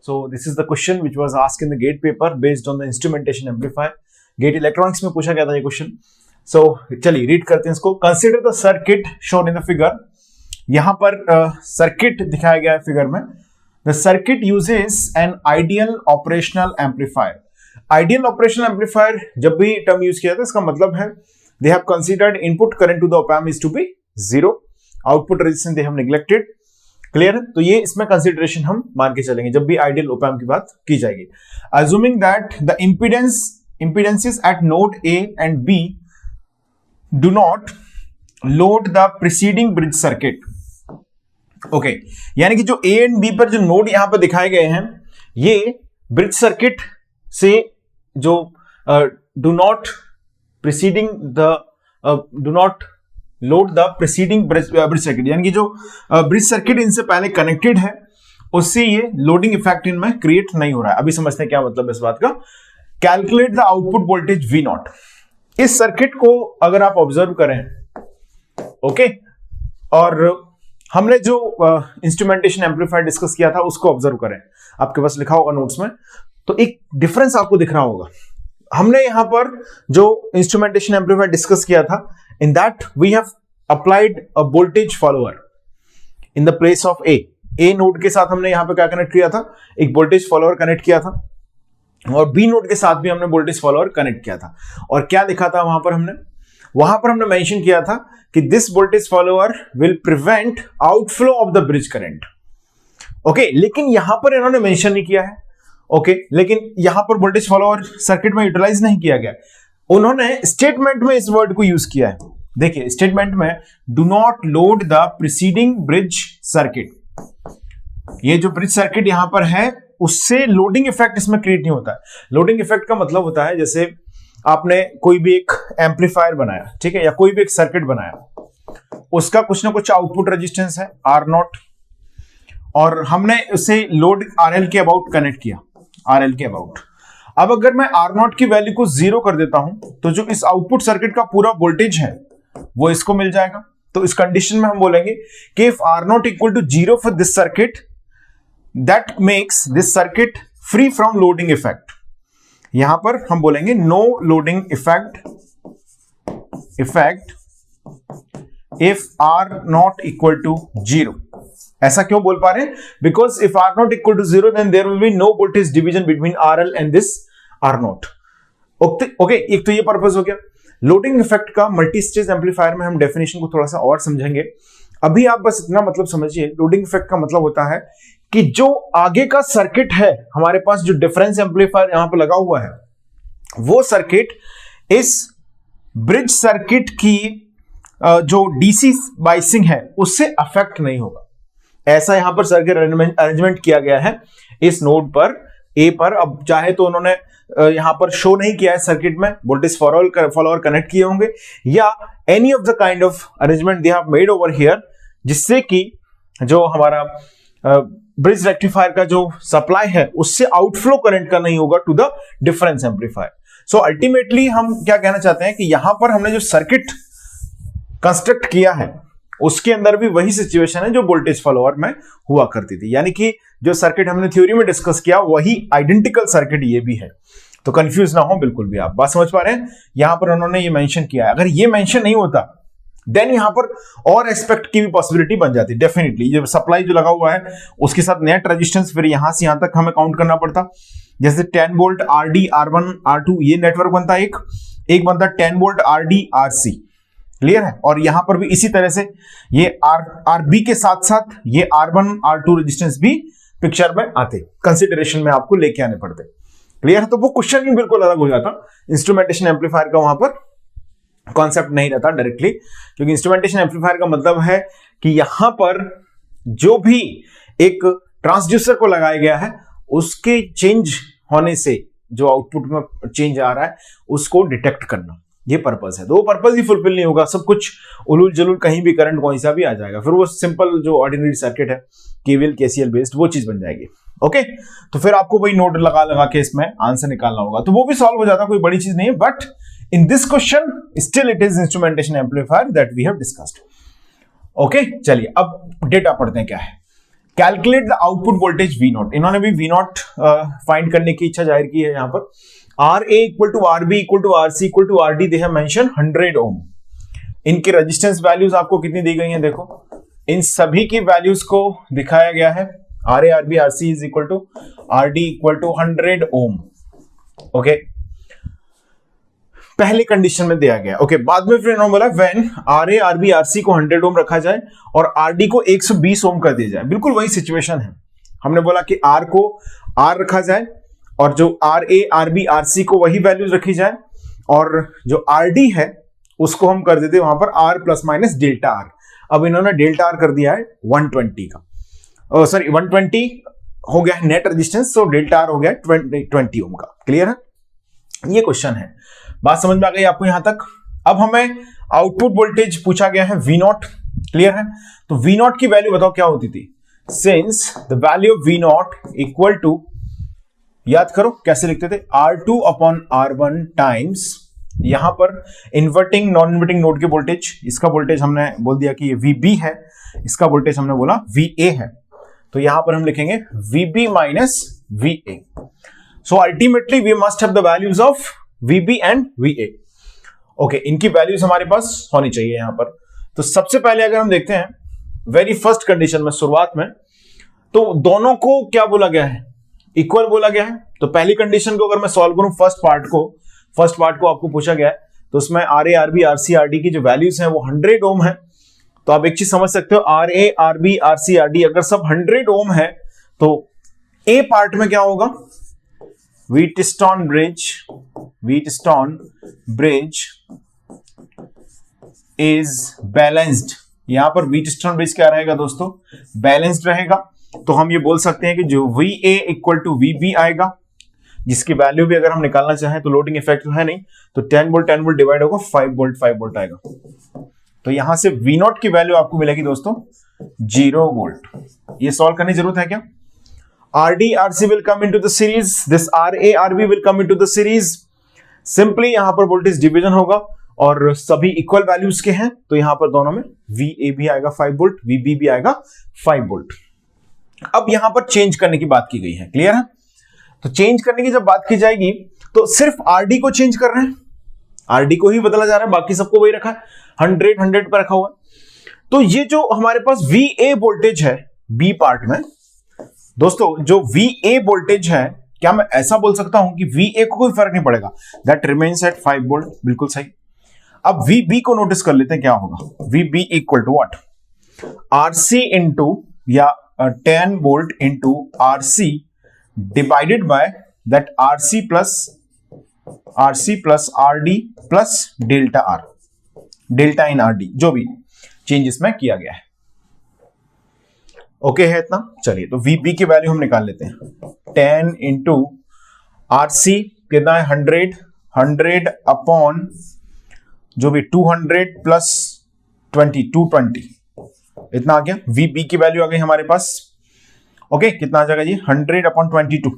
So this is the question which was asked in the GATE paper based on the instrumentation amplifier. GATE electronics में पूछा गया था ये question. So चलिए read करते हैं इसको. Consider the circuit shown in the figure. यहाँ पर सर्किट दिखाया गया है फिगर में. The circuit uses an ideal operational amplifier. Ideal operational amplifier जब भी टर्म यूज किया था इसका मतलब है they have considered input current to the op amp is to be 0, output resistance they have neglected. Clear है? तो ये इसमें कंसीडरेशन हम मान के चलेंगे जब भी आइडियल ऑप एम्प की बात की जाएगी. Assuming that the impedances at node A and B do not load the preceding bridge circuit. Okay, यानी कि जो A and B पर जो नोड यहां पर दिखाए गए हैं ये ब्रिज सर्किट से जो do not load the preceding bridge circuit, यानी कि जो ब्रिज सर्किट इनसे पहले कनेक्टेड है उससे ये लोडिंग इफेक्ट इनमें क्रिएट नहीं हो रहा है. अभी समझते हैं क्या मतलब है इस बात का. Calculate the output voltage V not. इस सर्किट को अगर आप ऑब्जर्व करें, ओके, और हमने जो इंस्ट्रूमेंटेशन एम्पलीफायर डिस्कस किया था उसको ऑब्जर्व करें, आपके पास लिखा होगा नोट्स में, तो एक डिफरेंस आपको दिख रहा होगा. हमने यहां पर जो इंस्ट्रूमेंटेशन एम्पलीफायर डिस्कस किया था, in that we have applied a voltage follower in the place of a node के साथ हमने यहां पे क्या कनेक्ट किया था, एक वोल्टेज फॉलोअर कनेक्ट किया था, और बी नोड के साथ भी हमने वोल्टेज फॉलोअर कनेक्ट किया था. और क्या लिखा था वहां पर हमने मेंशन किया था कि this voltage follower will prevent outflow of the bridge current. Okay, लेकिन यहां पर इन्होंने मेंशन नहीं किया है. ओके, लेकिन यहां पर वोल्टेज फॉलोअर सर्किट में यूटिलाइज नहीं किया गया. उन्होंने स्टेटमेंट में इस वर्ड को यूज किया है. देखिए स्टेटमेंट में do not load the preceding bridge circuit. ये जो ब्रिज सर्किट यहां पर है उससे लोडिंग इफेक्ट इसमें क्रिएट नहीं होता है. लोडिंग इफेक्ट का मतलब होता है जैसे आपने कोई भी एक एम्पलीफायर बनाया, ठीक है, या कोई भी एक सर्किट बनाया, उसका कुछ ना कुछ आउटपुट रेजिस्टेंस है R0, और हमने उसे लोड RL के अबाउट कनेक्ट किया, RL के अबाउट. अब अगर मैं R0 की वैल्यू को 0 कर देता हूं तो जो इस आउटपुट सर्किट का पूरा वोल्टेज है वो इसको मिल जाएगा. तो इस कंडीशन में हम बोलेंगे कि if R0 equal to 0 for this circuit, that makes this circuit free from loading effect. यहां पर हम बोलेंगे no loading effect if R0 equal to 0. ऐसा क्यों बोल पा रहे हैं? Because if R0 equal to 0 then there will be no voltage division between RL and this R0. Okay, एक तो ये पर्पस हो गया. लोडिंग इफेक्ट का मल्टी स्टेज एम्पलीफायर में हम डेफिनेशन को थोड़ा सा और समझेंगे. अभी आप बस इतना मतलब समझिए, लोडिंग इफेक्ट का मतलब होता है कि जो आगे का सर्किट है हमारे पास, जो डिफरेंस एम्पलीफायर यहां पर लगा हुआ है, वो सर्किट इस ब्रिज सर्किट की जो डीसी बाइसिंग है उससे अफेक्ट नहीं होगा. ऐसा यहां पर सर्किट अरेंजमेंट किया गया है इस नोड पर ए पर. अब चाहे तो उन्होंने यहां पर शो नहीं किया है सर्किट में वोल्टेज फॉलोअर कनेक्ट किए होंगे, या any of the kind of arrangement they have made over here, जिससे कि जो हमारा ब्रिज रेक्टिफायर का जो सप्लाई है उससे आउटफ्लो करंट का नहीं होगा to the difference amplifier. So ultimately हम क्या कहना चाहते हैं कि यहां पर हमने जो सर्किट कंस्ट्रक्ट किया है उसके अंदर भी वही सिचुएशन है जो वोल्टेज फॉलोअर में हुआ करती थी. यानी कि जो सर्किट हमने थ्योरी में डिस्कस किया वही आइडेंटिकल सर्किट ये भी है. तो कंफ्यूज ना हो बिल्कुल भी. आप बात समझ पा रहे हैं? यहां पर उन्होंने ये मेंशन किया है. अगर ये मेंशन नहीं होता देन यहां पर और एस्पेक्ट की भी पॉसिबिलिटी बन जाती. डेफिनेटली जो सप्लाई जो लगा हुआ है उसके साथ नेट रेजिस्टेंस फिर यहां से यहां तक हमें काउंट करना पड़ता. जैसे 10 वोल्ट RD R1 R2 ये नेटवर्क बनता है, एक बनता 10 वोल्ट RD RC. क्लियर है? और यहां पर भी इसी तरह से ये RB के साथ साथ ये R1 R2 रेजिस्टेंस भी पिक्चर में आते, कंसिडरेशन में आपको लेके आने पड़ते. क्लियर है? तो वो क्वेश्चन भी बिल्कुल अलग हो जाता. इंस्ट्रूमेंटेशन एम्पलीफायर का वहां पर कॉन्सेप्ट नहीं रहता डायरेक्टली, क्योंकि इंस्ट्रूमेंटेशन एम्पलीफायर का मतलब है कि यहां पर जो भी एक ट्रांसड्यूसर को लगाया गया है उसके चेंज होने से जो आउटपुट में चेंज आ रहा है उसको डिटेक्ट करना, ये पर्पस है. तो वो पर्पस ही फुलफिल नहीं होगा, सब कुछ उलूल जलूल कहीं भी करंट कोई सा भी आ जाएगा, फिर वो सिंपल जो ऑर्डिनरी सर्किट है केवीएल केसीएल बेस्ड वो चीज बन जाएगी. ओके, तो फिर आपको वही नोड लगा के इसमें आंसर निकालना होगा. तो वो भी सॉल्व हो जाता, कोई बड़ी चीज नहीं है. But in this question still it is instrumentation amplifier that we have discussed. Okay, चलिए अब डेटा पढ़ते हैं क्या है. Calculate the output voltage V naught, इन्होंने भी वी नॉट फाइंड करने की इच्छा जाहिर की है यहाँ पर। R A equal to R B equal to R C equal to R D, they have mention 100 ohm. इनकी रेजिस्टेंस वैल्यूज आपको कितनी दी गई हैं, देखो इन सभी की वैल्यूज को दिखाया गया है। R A R B R C is equal to R D equal to 100 ohm. Okay, पहले कंडीशन में दिया गया। ओके, बाद में फिर इन्होंने बोला when R A R B R C को 100 ओम रखा जाए और आर डी को 120 ओम कर दिया जाए। बिल्कुल वही सिचुएशन है, हमने बोला कि आर को आर रखा जाए और जो R A R B R C को वही वैल्यूज रखी जाए, और जो आर डी है उसको हम कर देते वहां पर R plus minus delta R. अब इन्होंने डेल्टा आर कर दिया है 120 का, सॉरी 120 हो गया है net resistance, so delta R हो गया 20 ओम का। क्लियर है, ये क्वेश्चन है। बात समझ में आ गई आपको यहां तक। अब हमें आउटपुट वोल्टेज पूछा गया है वी नॉट। क्लियर है, तो वी नॉट की वैल्यू बताओ क्या होती थी। Since the value of V naught equal to, याद करो कैसे लिखते थे, R2 अपॉन R1 टाइम्स, यहां पर इन्वर्टिंग नॉन इन्वर्टिंग नोड के वोल्टेज, इसका वोल्टेज हमने बोल दिया कि ये VB है, इसका वोल्टेज हमने बोला VA है, तो यहां पर हम लिखेंगे VB minus VA। So ultimately we must have the values of VB and VA। Okay, इनकी वैल्यूज हमारे पास होनी चाहिए यहां पर। तो सबसे पहले अगर हम देखते हैं वेरी फर्स्ट कंडीशन में, शुरुआत में, तो दोनों को क्या बोला गया है, इक्वल बोला गया है। तो पहली कंडीशन को अगर मैं सॉल्व करूं, फर्स्ट पार्ट को आपको पूछा गया है, तो उसमें R A R B R C R D की जो वैल्यूज हैं वो 100 ओम है। तो आप एक चीज समझ सकते हो, R A R B R C R D अगर सब 100 ओम है तो ए पार्ट में क्या होगा, Wheatstone bridge is balanced। यहां पर Wheatstone bridge क्या रहेगा दोस्तों, बैलेंस्ड रहेगा। तो हम ये बोल सकते हैं कि जो VA इक्वल टू VB आएगा, जिसकी वैल्यू भी अगर हम निकालना चाहें तो लोडिंग इफेक्ट है नहीं, तो 10 वोल्ट डिवाइड होगा 5 वोल्ट आएगा। तो यहां से V0 की वैल्यू आपको मिलेगी दोस्तों 0 वोल्ट। ये सॉल्व करने की जरूरत है क्या। RD RC will come into the series, this RA RB will come into the series। Simply यहां पर वोल्टेज डिवीजन होगा और सभी इक्वल वैल्यूज के हैं, तो यहां पर दोनों में VA भी आएगा 5 वोल्ट, VB भी आएगा 5 वोल्ट। अब यहां पर चेंज करने की बात की गई है। क्लियर है, तो चेंज करने की जब बात की जाएगी तो सिर्फ RD को चेंज कर रहे हैं, RD को ही बदला जा रहा है, बाकी सबको वही रखा है, 100 पर रखा हुआ है। तो ये जो हमारे पास VA वोल्टेज है बी पार्ट में, दोस्तों जो VA वोल्टेज है, क्या मैं ऐसा बोल सकता हूं कि VA को कोई फर्क नहीं पड़ेगा, दैट रिमेन्स एट 5 वोल्ट। बिल्कुल सही। अब VB को नोटिस कर लेते हैं क्या होगा। VB equal to what, RC into या 10 volt into RC divided by that RC plus RD plus delta R, delta in RD, जो भी चेंज इसमें किया गया है। ओके है इतना। चलिए, तो VB की वैल्यू हम निकाल लेते हैं। 10 इंटू RC कितना है 100 अपॉन जो भी 200 प्लस 220 इतना आ गया। VB की वैल्यू आ गई हमारे पास। ओके, कितना आ जाएगा जी 100 अपॉन 22,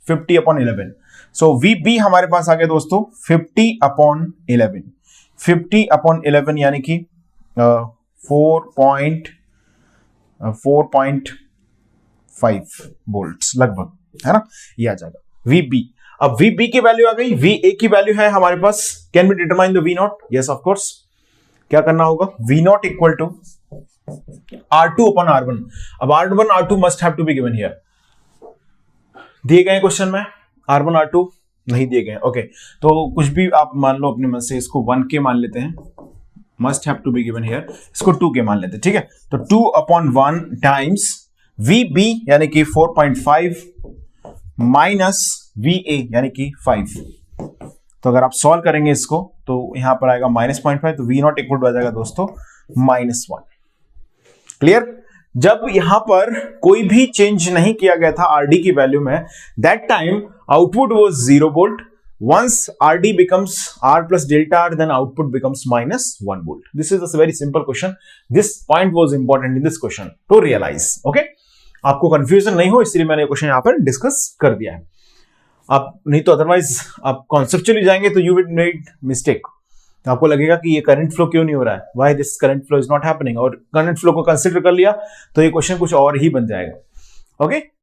50 अपॉन 11। सो VB हमारे पास आ गया दोस्तों 50 अपॉन 11 यानी कि 4.5 वोल्ट्स लगभग, है ना, ये आ जाएगा VB। अब VB की वैल्यू आ गई, VA की वैल्यू है हमारे पास। Can be determine the V0? Yes of course. क्या करना होगा, V0 equal to R2 upon R1। अब R1 R2 must have to be given here. दिए गए क्वेश्चन में R1 R2 नहीं दिए गए। ओके, तो कुछ भी आप मान लो अपने मन से, इसको 1K मान लेते हैं, must have to be given here, इसको 2K मान लेते हैं। ठीक है, तो 2 अपॉन 1 टाइम्स VB यानी कि 4.5 माइनस VA यानी कि 5। तो अगर आप सॉल्व करेंगे इसको तो यहां पर आएगा -0.5, तो V0 इक्वल टू आ जाएगा दोस्तों -1। क्लियर। जब यहां पर कोई भी चेंज नहीं किया गया था RD की वैल्यू में, that time output was 0 volt. Once RD becomes R plus delta R, then output becomes -1 volt. This is a very simple question. This point was important in this question to realize. Okay? आपको confusion नहीं हो इसलिए मैंने question यहां पर discuss कर दिया है। आप नहीं तो अदरवाइज आप कॉन्सेप्चुअली जाएंगे तो यू विल मेक मिस्टेक। तो आपको लगेगा कि ये करंट फ्लो क्यों नहीं हो रहा है, why this current flow is not happening, और करंट फ्लो को कंसिडर कर लिया तो ये क्वेश्चन कुछ और ही बन जाएगा। ओके